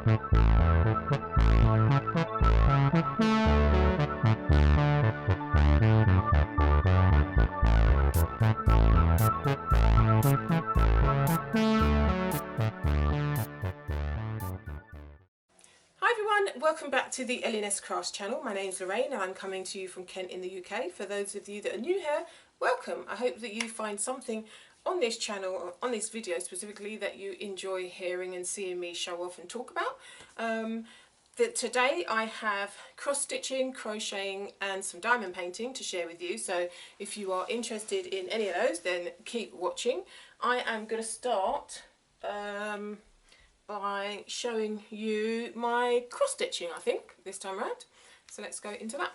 Welcome back to the L&S Crafts channel. My name's Lorraine and I'm coming to you from Kent in the UK. For those of you that are new here, welcome. I hope that you find something on this channel, or on this video specifically, that you enjoy hearing and seeing me show off and talk about. Today I have cross stitching, crocheting and some diamond painting to share with you. So if you are interested in any of those, then keep watching. I am going to start by showing you my cross stitching, I think, this time around. So let's go into that.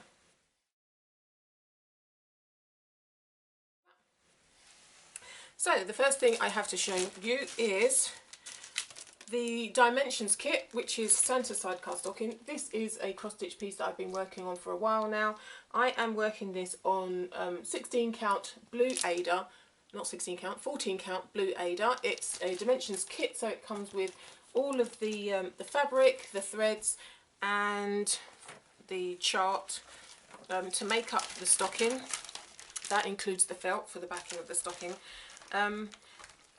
So the first thing I have to show you is the dimensions kit, which is Santa Sidecar stocking. This is a cross stitch piece that I've been working on for a while now. I am working this on 16 count blue Aida, not 16 count, 14 count blue Aida. It's a dimensions kit, so it comes with all of the fabric, the threads and the chart to make up the stocking. That includes the felt for the backing of the stocking.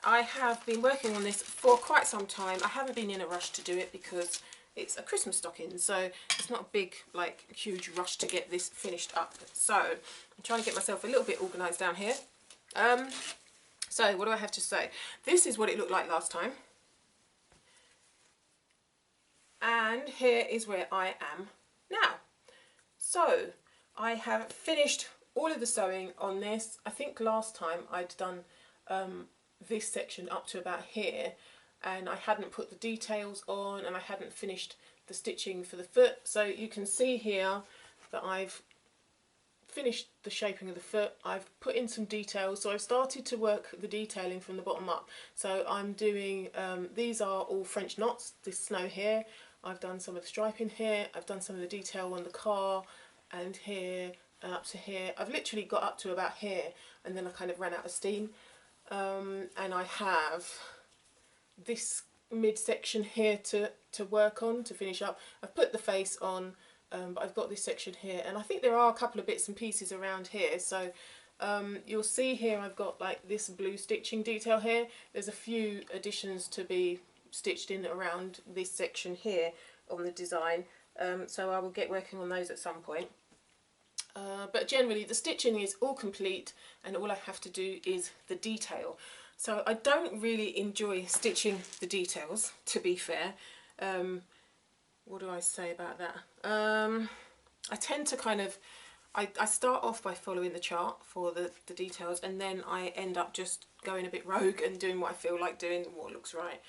I have been working on this for quite some time. I haven't been in a rush to do it because it's a Christmas stocking, so it's not a big, like, huge rush to get this finished up. So I'm trying to get myself a little bit organised down here. So what do I have to say? This is what it looked like last time. And here is where I am now. So I have finished all of the sewing on this. I think last time I'd done this section up to about here, and I hadn't put the details on and I hadn't finished the stitching for the foot. So you can see here that I've finished the shaping of the foot. I've put in some details, so I've started to work the detailing from the bottom up. So I'm doing, these are all French knots, this snow here. I've done some of the striping here, I've done some of the detail on the car and here and up to here. I've literally got up to about here and then I kind of ran out of steam. And I have this midsection here to work on, to finish up. I've put the face on, but I've got this section here, and I think there are a couple of bits and pieces around here. So you'll see here I've got like this blue stitching detail here. There's a few additions to be stitched in around this section here on the design, so I will get working on those at some point. But generally the stitching is all complete and all I have to do is the detail. So I don't really enjoy stitching the details, to be fair. What do I say about that? I tend to kind of, I start off by following the chart for the details, and then I end up just going a bit rogue and doing what I feel like doing, what looks right,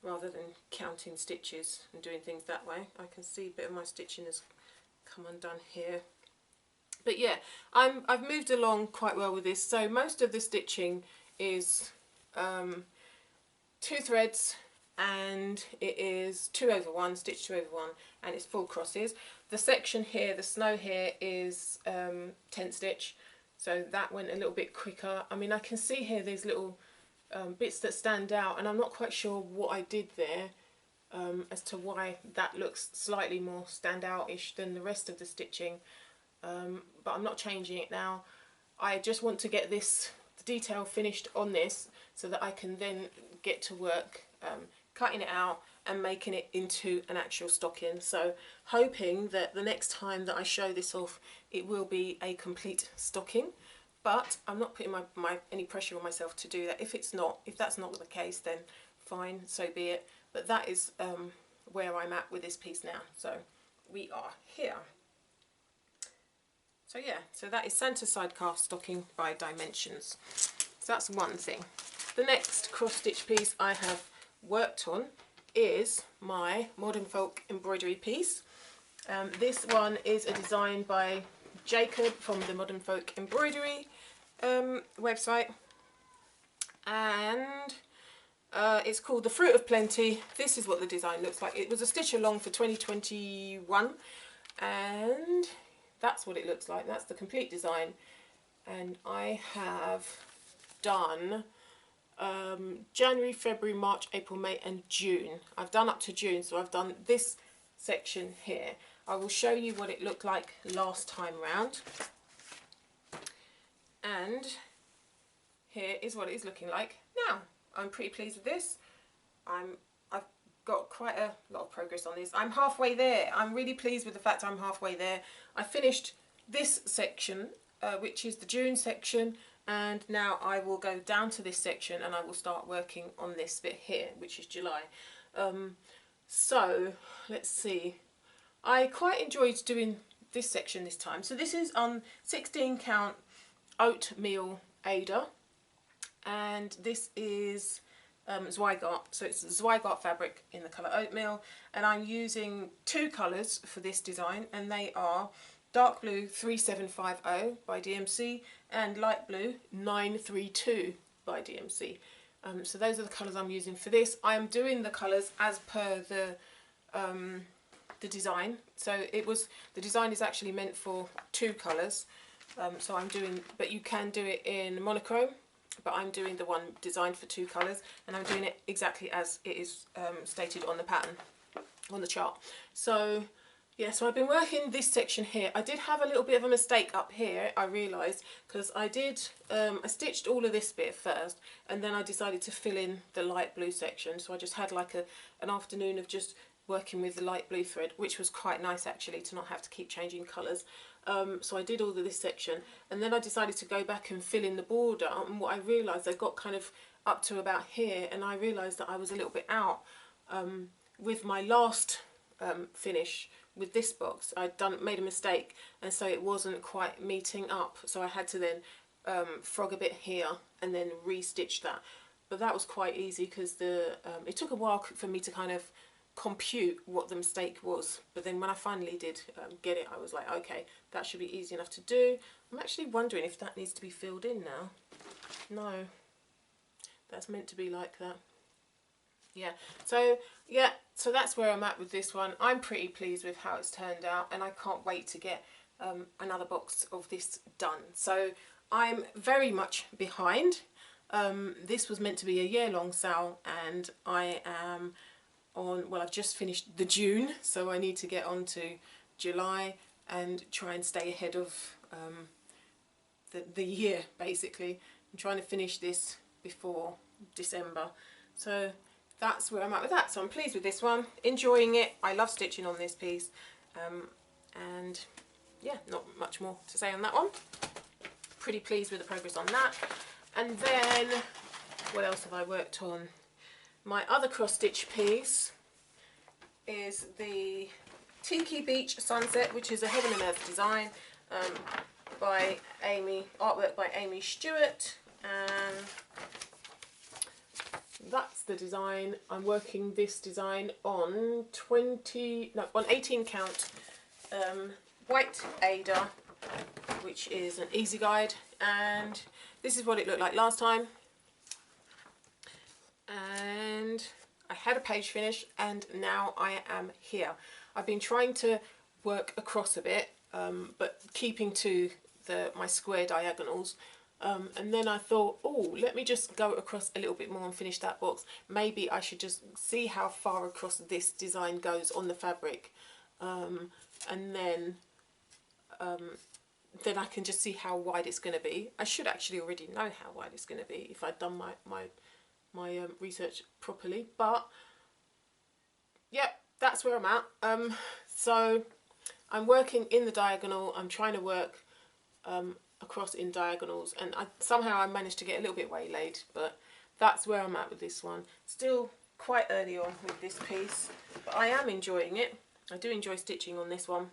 rather than counting stitches and doing things that way. I can see a bit of my stitching has come undone here. But yeah, I've moved along quite well with this. So most of the stitching is 2 threads, and it is 2 over 1, stitch 2 over 1, and it's full crosses. The section here, the snow here, is 10 stitch, so that went a little bit quicker. I mean, I can see here there's little bits that stand out, and I'm not quite sure what I did there as to why that looks slightly more standout-ish than the rest of the stitching. But I'm not changing it now. I just want to get this detail finished on this so that I can then get to work cutting it out and making it into an actual stocking. So hoping that the next time that I show this off it will be a complete stocking, but I'm not putting any pressure on myself to do that. If that's not the case, then fine, so be it. But that is where I'm at with this piece now. So we are here. So yeah, so that is Santa Sidecar stocking by Dimensions. So that's one thing. The next cross stitch piece I have worked on is my Modern Folk embroidery piece. This one is a design by Jacob from the Modern Folk Embroidery website, and it's called The Fruit of Plenty. This is what the design looks like. It was a stitch along for 2021, and that's what it looks like. That's the complete design, and I have done January, February, March, April, May and June. I've done up to June, so I've done this section here. I will show you what it looked like last time round. And here is what it is looking like now. I'm pretty pleased with this. I've got quite a lot of progress on this. I'm halfway there. I'm really pleased with the fact I'm halfway there. I finished this section, which is the June section, and now I will go down to this section and I will start working on this bit here, which is July. So let's see. I quite enjoyed doing this section this time. So this is on 16 count oatmeal Aida, and this is Zweigart, so it's Zweigart fabric in the colour oatmeal, and I'm using two colours for this design, and they are dark blue 3750 by DMC and light blue 932 by DMC. So those are the colours I'm using for this. I am doing the colours as per the design. So the design is actually meant for two colours. So I'm doing, but you can do it in monochrome, but I'm doing the one designed for two colours, and I'm doing it exactly as it is stated on the pattern, on the chart. So yeah, so I've been working this section here. I did have a little bit of a mistake up here, I realised, because I stitched all of this bit first, and then I decided to fill in the light blue section. So I just had like an afternoon of just working with the light blue thread, which was quite nice actually, to not have to keep changing colours. So I did all of this section, and then I decided to go back and fill in the border, and what I realised, I got kind of up to about here, and I realised that I was a little bit out with my last finish with this box. I'd made a mistake, and so it wasn't quite meeting up, so I had to then frog a bit here and then re-stitch that. But that was quite easy because it took a while for me to kind of compute what the mistake was, but then when I finally did get it, I was like, okay, that should be easy enough to do. I'm actually wondering if that needs to be filled in now. No, that's meant to be like that. Yeah, so that's where I'm at with this one. I'm pretty pleased with how it's turned out, and I can't wait to get another box of this done. So I'm very much behind. This was meant to be a year-long sale, and I am on, well, I've just finished the June, so I need to get on to July and try and stay ahead of the year, basically. I'm trying to finish this before December. So that's where I'm at with that. So I'm pleased with this one, enjoying it. I love stitching on this piece, and yeah, not much more to say on that one. Pretty pleased with the progress on that. And then what else have I worked on? My other cross stitch piece is the Tiki Beach Sunset, which is a Heaven and Earth design by Aimee, artwork by Aimee Stewart, and that's the design. I'm working this design on 18 count white Aida, which is an easy guide, and this is what it looked like last time. And I had a page finish, and now I am here. I've been trying to work across a bit, but keeping to my square diagonals, and then I thought, oh, let me just go across a little bit more and finish that box. Maybe I should just see how far across this design goes on the fabric, and then I can just see how wide it's going to be. I should actually already know how wide it's going to be if I'd done my research properly, but yeah, that's where I'm at. So I'm working in the diagonal. I'm trying to work across in diagonals, and somehow I managed to get a little bit waylaid, but that's where I'm at with this one. Still quite early on with this piece, but I am enjoying it. I do enjoy stitching on this one.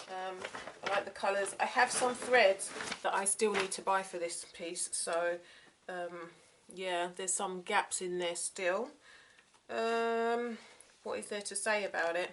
I like the colours. I have some threads that I still need to buy for this piece, so yeah, there's some gaps in there still. What is there to say about it?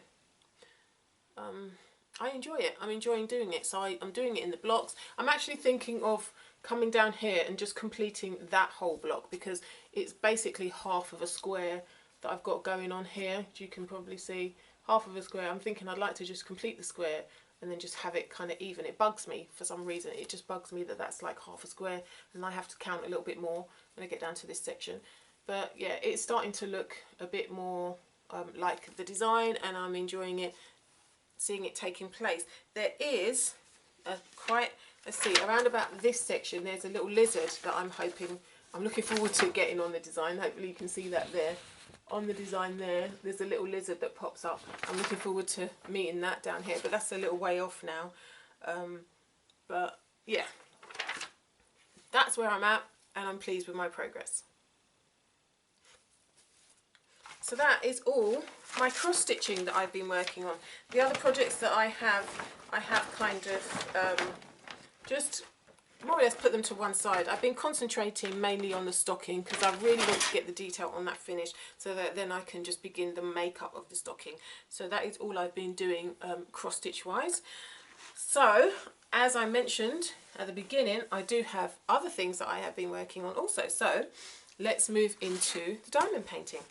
I enjoy it. I'm enjoying doing it. So I'm doing it in the blocks. I'm actually thinking of coming down here and just completing that whole block, because it's basically half of a square that I've got going on here. You can probably see half of a square. I'm thinking I'd like to just complete the square and then just have it kind of even. It bugs me for some reason. It just bugs me that that's like half a square, and I have to count a little bit more when I get down to this section. But yeah, it's starting to look a bit more like the design, and I'm enjoying it, seeing it taking place. There is let's see, around about this section there's a little lizard that I'm looking forward to getting on the design. Hopefully you can see that there. On the design there's a little lizard that pops up. I'm looking forward to meeting that down here, but that's a little way off now. But yeah, that's where I'm at, and I'm pleased with my progress. So that is all my cross stitching that I've been working on. The other projects that I have kind of just more or less put them to one side. I've been concentrating mainly on the stocking because I really want to get the detail on that finished, so that then I can just begin the makeup of the stocking. So that is all I've been doing cross stitch wise. So as I mentioned at the beginning, I do have other things that I have been working on also. So let's move into the diamond painting.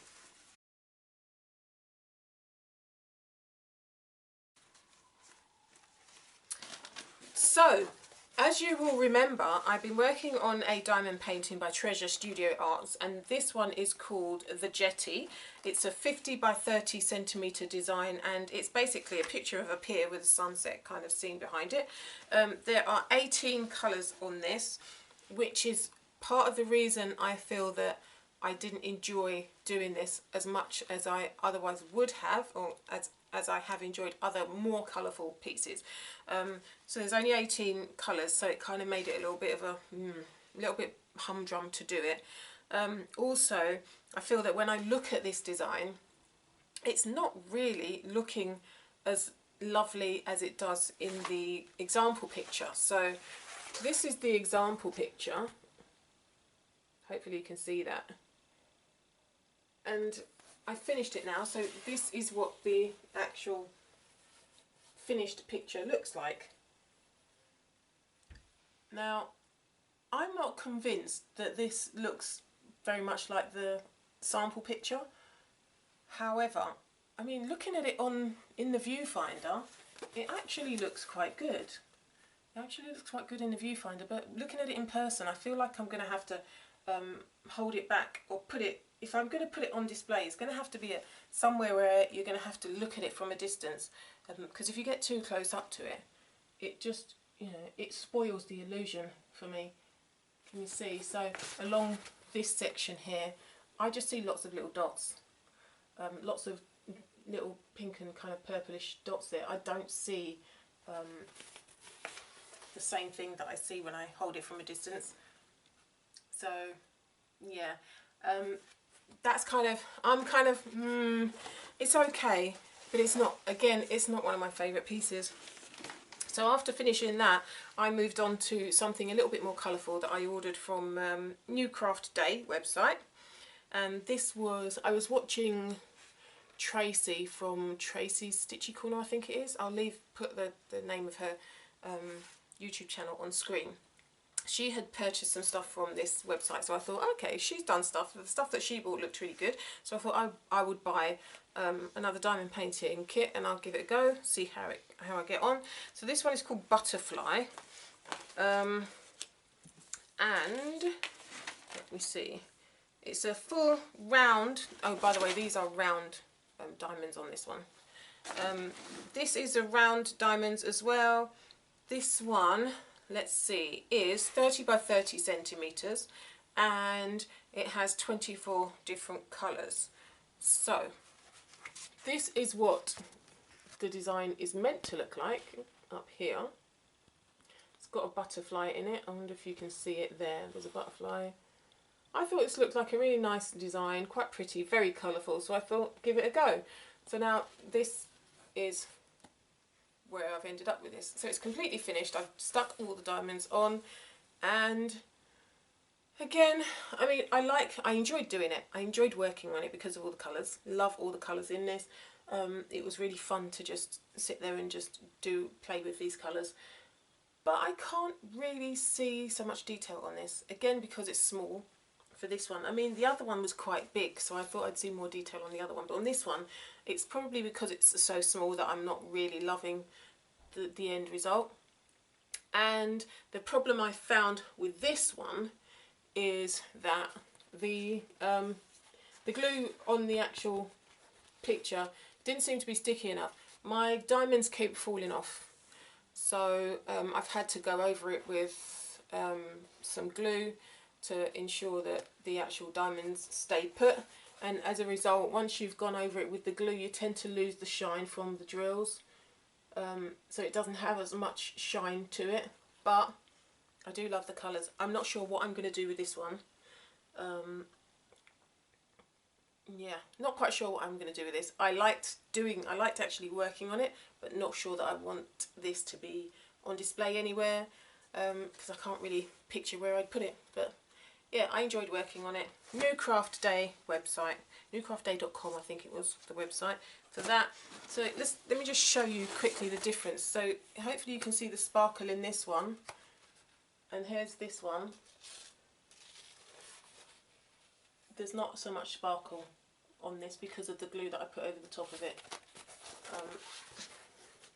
So, as you will remember, I've been working on a diamond painting by Treasure Studio Arts, and this one is called The Jetty. It's a 50 by 30 centimetre design, and it's basically a picture of a pier with a sunset kind of scene behind it. There are 18 colours on this, which is part of the reason I feel that I didn't enjoy doing this as much as I otherwise would have, or as I have enjoyed other more colourful pieces. So there's only 18 colours, so it kind of made it a little bit of a little bit humdrum to do it. Also, I feel that when I look at this design, it's not really looking as lovely as it does in the example picture. So this is the example picture. Hopefully you can see that. And I finished it now, so this is what the actual finished picture looks like. Now, I'm not convinced that this looks very much like the sample picture. However, I mean, looking at it in the viewfinder, it actually looks quite good. It actually looks quite good in the viewfinder, but looking at it in person, I feel like I'm going to have to hold it back, or put it, if I'm going to put it on display, it's going to have to be somewhere where you're going to have to look at it from a distance, because if you get too close up to it, it just, you know, it spoils the illusion for me. Can you see? So along this section here, I just see lots of little dots, lots of little pink and kind of purplish dots there. I don't see the same thing that I see when I hold it from a distance. So yeah, that's kind of, I'm kind of, it's okay, but it's not, again, it's not one of my favourite pieces. So after finishing that, I moved on to something a little bit more colourful that I ordered from New Craft Day website. And this was, I was watching Tracy from Tracy's Stitchy Corner, I think it is. I'll put the name of her YouTube channel on screen. She had purchased some stuff from this website, so I thought, okay, she's done stuff. The stuff that she bought looked really good, so I thought I would buy another diamond painting kit, and I'll give it a go, see how I get on. So this one is called Butterfly, and let me see, it's a full round. Oh, by the way, these are round diamonds on this one. This is a round diamonds as well. This one, let's see, is 30 by 30 centimetres, and it has 24 different colours. So this is what the design is meant to look like up here. It's got a butterfly in it. I wonder if you can see it there. There's a butterfly. I thought this looked like a really nice design, quite pretty, very colourful, so I thought give it a go. So now this is where I've ended up with this. So it's completely finished. I've stuck all the diamonds on, and again, I mean, I enjoyed doing it. I enjoyed working on it because of all the colours. Love all the colours in this. It was really fun to just sit there and just play with these colours. But I can't really see so much detail on this, again because it's small for this one. I mean, the other one was quite big, so I thought I'd see more detail on the other one, but on this one, it's probably because it's so small that I'm not really loving the end result. And the problem I found with this one is that the glue on the actual picture didn't seem to be sticky enough. My diamonds keep falling off, so I've had to go over it with some glue to ensure that the actual diamonds stay put. And as a result, once you've gone over it with the glue, you tend to lose the shine from the drills, so it doesn't have as much shine to it. But I do love the colours. I'm not sure what I'm going to do with this one. Yeah, not quite sure what I'm going to do with this. I liked actually working on it, but not sure that I want this to be on display anywhere, because I can't really picture where I'd put it. But yeah, I enjoyed working on it. New Craft Day website, newcraftday.com, I think it was the website for that. So let me just show you quickly the difference. So hopefully you can see the sparkle in this one, and here's this one. There's not so much sparkle on this because of the glue that I put over the top of it.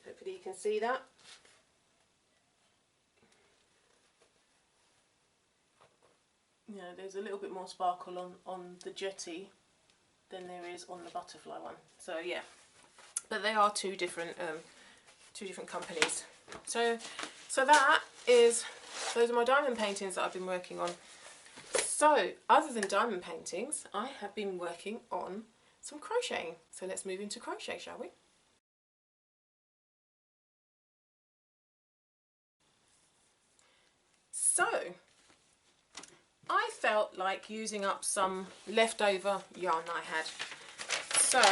Hopefully you can see that. Yeah, there's a little bit more sparkle on the jetty than there is on the butterfly one. So yeah, but they are two different companies. So those are my diamond paintings that I've been working on. So, other than diamond paintings, I have been working on some crocheting. So let's move into crochet, shall we? So, I felt like using up some leftover yarn I had. So,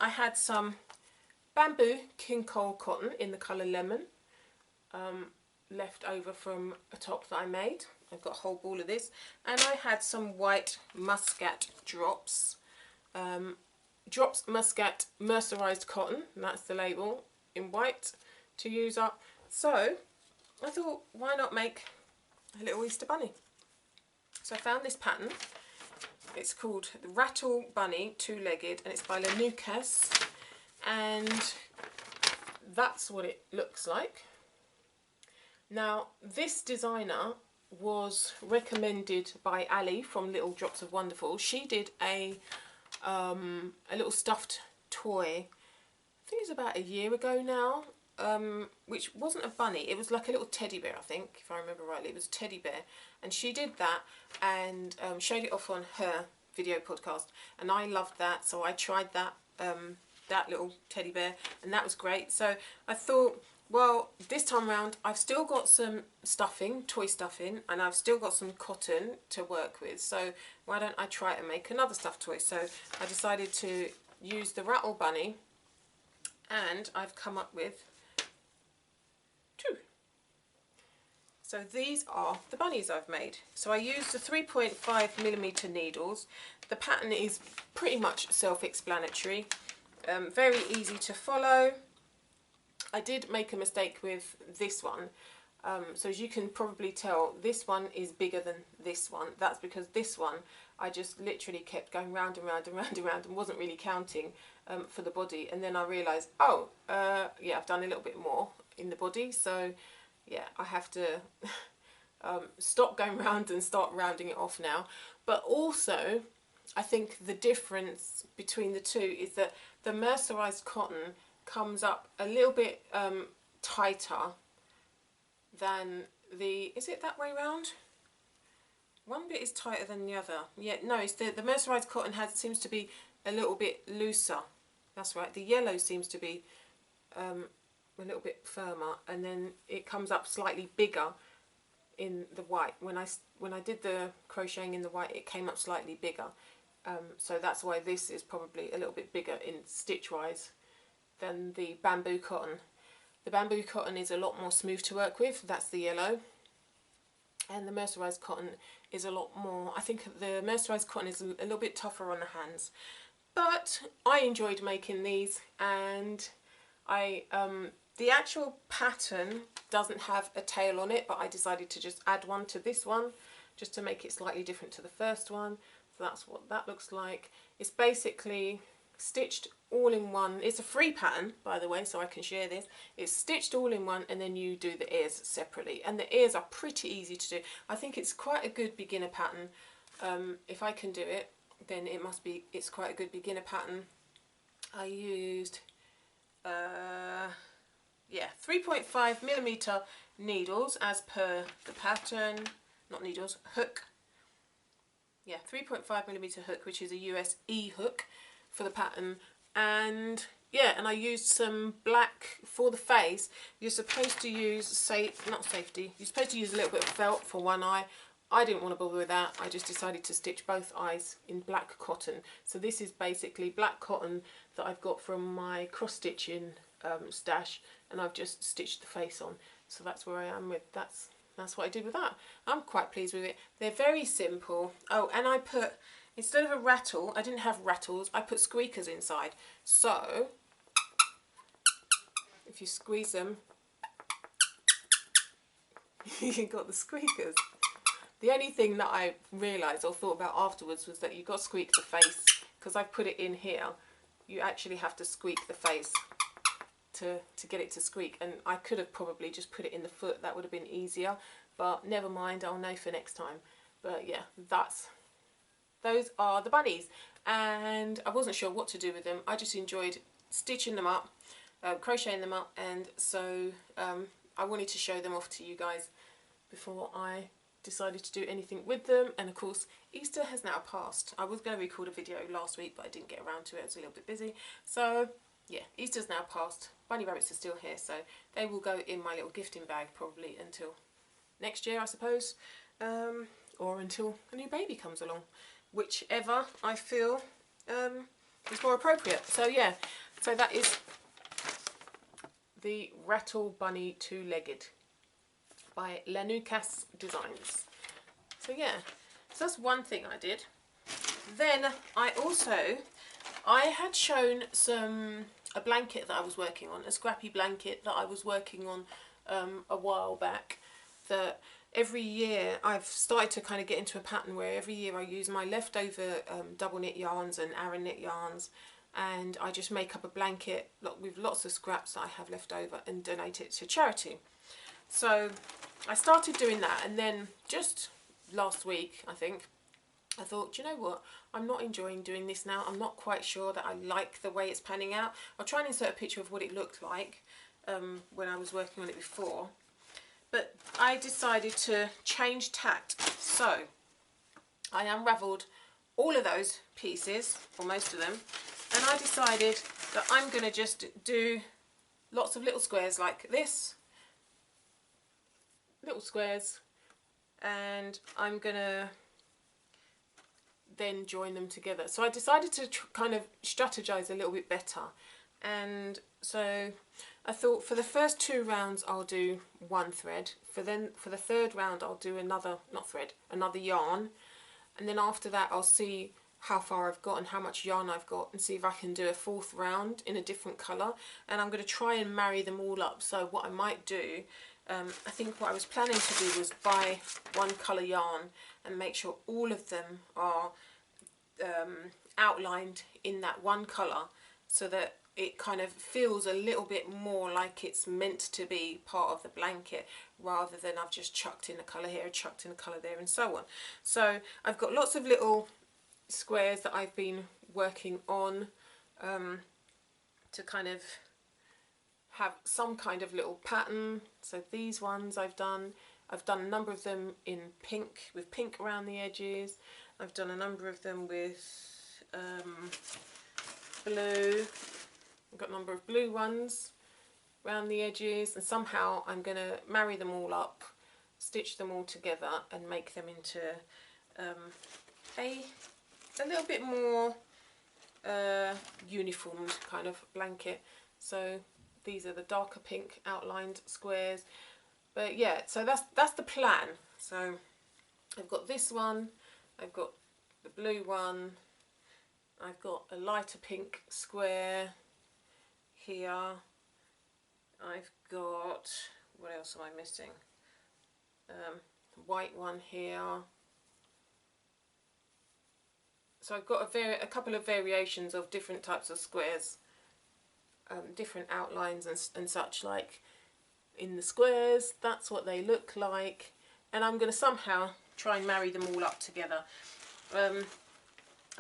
I had some bamboo king cole cotton in the colour lemon, left over from a top that I made. I've got a whole ball of this, and I had some white muscat drops, drops muscat mercerized cotton, and that's the label, in white to use up. So I thought, why not make a little Easter bunny? So I found this pattern. It's called the Rattle Bunny Two-Legged, and it's by Lanukas, and that's what it looks like. Now, this designer was recommended by Ali from Little Drops of Wonderful. She did a little stuffed toy, I think it was about a year ago now, which wasn't a bunny, it was like a little teddy bear, I think, if I remember rightly. It was a teddy bear, and she did that and showed it off on her video podcast, and I loved that, so I tried that that little teddy bear, and that was great. So I thought, well, this time round I've still got some stuffing, toy stuffing, and I've still got some cotton to work with, so why don't I try and make another stuffed toy? So I decided to use the Rattle Bunny, and I've come up with two. So these are the bunnies I've made. So I used the 3.5mm needles. The pattern is pretty much self-explanatory, very easy to follow. I did make a mistake with this one, so as you can probably tell, this one is bigger than this one. That's because this one I just literally kept going round and round and round and round and wasn't really counting for the body, and then I realised, oh, yeah, I've done a little bit more in the body, so yeah, I have to stop going round and start rounding it off now. But also, I think the difference between the two is that the mercerized cotton comes up a little bit tighter than the, is it that way round? One bit is tighter than the other. Yeah, no, it's the mercerized cotton seems to be a little bit looser. That's right. The yellow seems to be a little bit firmer, and then it comes up slightly bigger in the white. When I did the crocheting in the white, it came up slightly bigger. So that's why this is probably a little bit bigger in stitch wise than the bamboo cotton. The bamboo cotton is a lot more smooth to work with, that's the yellow, and the mercerized cotton is a lot more, I think the mercerized cotton is a little bit tougher on the hands. But I enjoyed making these, and the actual pattern doesn't have a tail on it, but I decided to just add one to this one just to make it slightly different to the first one. So that's what that looks like. It's basically stitched all in one. It's a free pattern, by the way, so I can share this. It's stitched all in one, and then you do the ears separately, and the ears are pretty easy to do. I think it's quite a good beginner pattern. If I can do it, then it's quite a good beginner pattern. I used 3.5mm needles as per the pattern, not needles, hook. Yeah, 3.5mm hook, which is a US E hook for the pattern. And yeah, and I used some black for the face. You're supposed to use not safety, you're supposed to use a little bit of felt for one eye. I didn't want to bother with that. I just decided to stitch both eyes in black cotton. So this is basically black cotton that I've got from my cross stitching stash, and I've just stitched the face on. So that's where I am with that's what I did with that. I'm quite pleased with it. They're very simple. Oh, and I put, instead of a rattle, I didn't have rattles, I put squeakers inside. So if you squeeze them, you got the squeakers. The only thing that I realised or thought about afterwards was that you got to squeak the face, because I've put it in here. You actually have to squeak the face to get it to squeak, and I could have probably just put it in the foot. That would have been easier, but never mind, I'll know for next time. But yeah, those are the bunnies, and I wasn't sure what to do with them. I just enjoyed stitching them up, crocheting them up, and so I wanted to show them off to you guys before I decided to do anything with them. And of course, Easter has now passed. I was going to record a video last week, but I didn't get around to it. I was a little bit busy. So yeah, Easter's now passed. Bunny rabbits are still here, so they will go in my little gifting bag probably until next year, I suppose, or until a new baby comes along, whichever I feel is more appropriate. So yeah, so that is the Rattle Bunny Two-Legged by Lanucas Designs. So yeah, so that's one thing I did. Then I had shown a blanket that I was working on, a scrappy blanket that I was working on a while back, that every year I've started to kind of get into a pattern where every year I use my leftover double knit yarns and Aran knit yarns, and I just make up a blanket with lots of scraps that I have left over and donate it to charity. So I started doing that, and then just last week, I think, I thought, do you know what, I'm not enjoying doing this now. I'm not quite sure that I like the way it's panning out. I'll try and insert a picture of what it looked like when I was working on it before. But I decided to change tact. So I unravelled all of those pieces, or most of them, and I decided that I'm going to just do lots of little squares like this. Little squares, and I'm going to then join them together. So I decided to kind of strategize a little bit better, and so I thought for the first 2 rounds I'll do one thread, for the third round I'll do another yarn, and then after that I'll see how far I've got and how much yarn I've got, and see if I can do a 4th round in a different colour. And I'm going to try and marry them all up. So what I might do, I think what I was planning to do was buy one colour yarn and make sure all of them are outlined in that one colour, so that it kind of feels a little bit more like it's meant to be part of the blanket, rather than I've just chucked in a colour here, chucked in a colour there, and so on. So I've got lots of little squares that I've been working on to kind of have some kind of little pattern. So these ones I've done a number of them in pink, with pink around the edges. I've done a number of them with blue. I've got a number of blue ones around the edges, and somehow I'm going to marry them all up, stitch them all together, and make them into a little bit more uniformed kind of blanket. So these are the darker pink outlined squares. But yeah, so that's the plan. So I've got this one, I've got the blue one, I've got a lighter pink square here, I've got, what else am I missing? White one here. So I've got a couple of variations of different types of squares, different outlines and such like in the squares. That's what they look like, and I'm going to somehow try and marry them all up together. I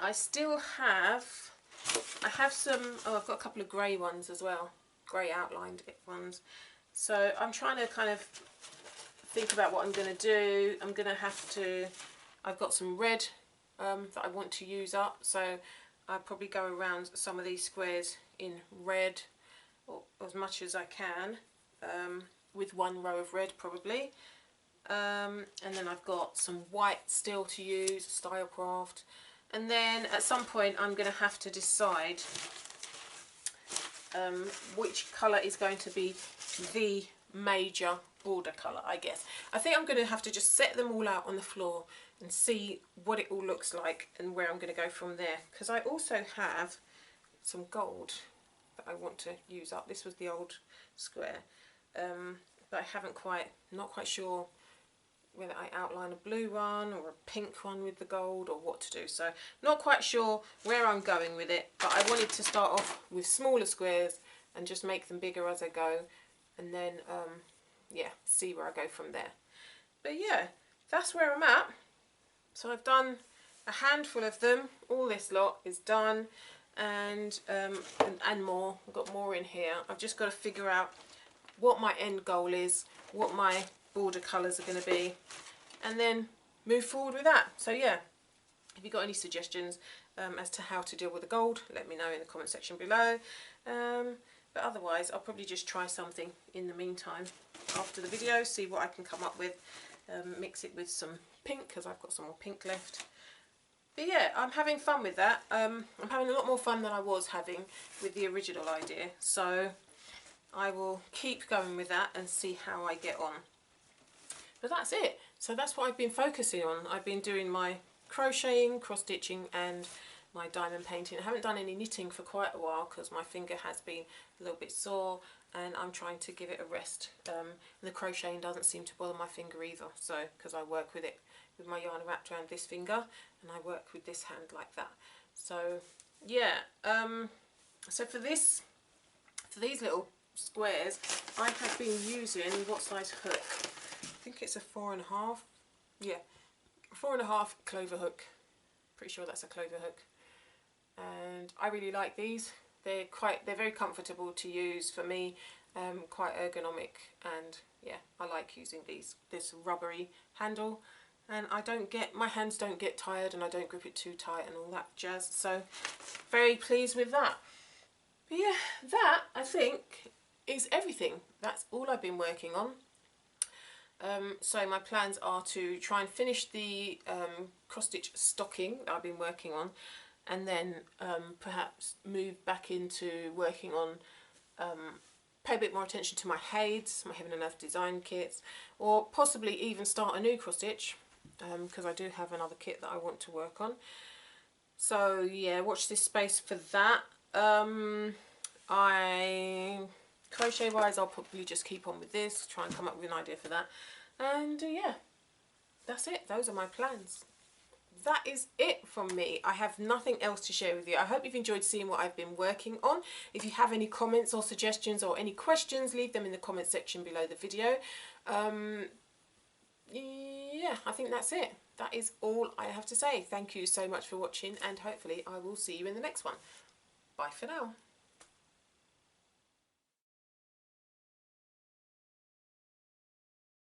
have some, I've got a couple of grey ones as well, grey outlined ones. So I'm trying to kind of think about what I'm going to do. I've got some red that I want to use up, so I'll probably go around some of these squares in red, or as much as I can, with one row of red probably. And then I've got some white still to use, Stylecraft. And then at some point I'm going to have to decide which colour is going to be the major border colour, I guess. I think I'm going to have to just set them all out on the floor and see what it all looks like and where I'm going to go from there. Because I also have some gold that I want to use up. This was the old square, but I haven't not quite sure whether I outline a blue one or a pink one with the gold or what to do. So not quite sure where I'm going with it, but I wanted to start off with smaller squares and just make them bigger as I go, and then yeah, see where I go from there. But yeah, that's where I'm at. So I've done a handful of them. All this lot is done, and more. I've got more in here. I've just got to figure out what my end goal is, what my border colours are going to be, and then move forward with that. So yeah, if you've got any suggestions as to how to deal with the gold, let me know in the comment section below. But otherwise I'll probably just try something in the meantime after the video, see what I can come up with, mix it with some pink because I've got some more pink left. But yeah, I'm having fun with that. I'm having a lot more fun than I was having with the original idea, so I will keep going with that and see how I get on. But that's it. So that's what I've been focusing on. I've been doing my crocheting, cross stitching and my diamond painting. I haven't done any knitting for quite a while because my finger has been a little bit sore and I'm trying to give it a rest. The crocheting doesn't seem to bother my finger either, so because I work with it with my yarn wrapped around this finger and I work with this hand like that. So yeah, so for these little squares I have been using, what size hook? I think it's a 4.5, yeah, 4.5 clover hook. Pretty sure that's a clover hook, and I really like these. They're very comfortable to use for me, quite ergonomic, and yeah, I like using this rubbery handle, and my hands don't get tired and I don't grip it too tight and all that jazz. So very pleased with that. But yeah, that I think is everything. That's all I've been working on. So my plans are to try and finish the cross stitch stocking that I've been working on, and then perhaps move back into working on, pay a bit more attention to my HAEDs, my Heaven and Earth design kits, or possibly even start a new cross stitch, because I do have another kit that I want to work on. So yeah, watch this space for that. Crochet wise, I'll probably just keep on with this, try and come up with an idea for that, and yeah, that's it. Those are my plans. That is it from me. I have nothing else to share with you. I hope you've enjoyed seeing what I've been working on. If you have any comments or suggestions or any questions, leave them in the comment section below the video. Yeah, I think that's it. That is all I have to say. Thank you so much for watching, and hopefully I will see you in the next one. Bye for now.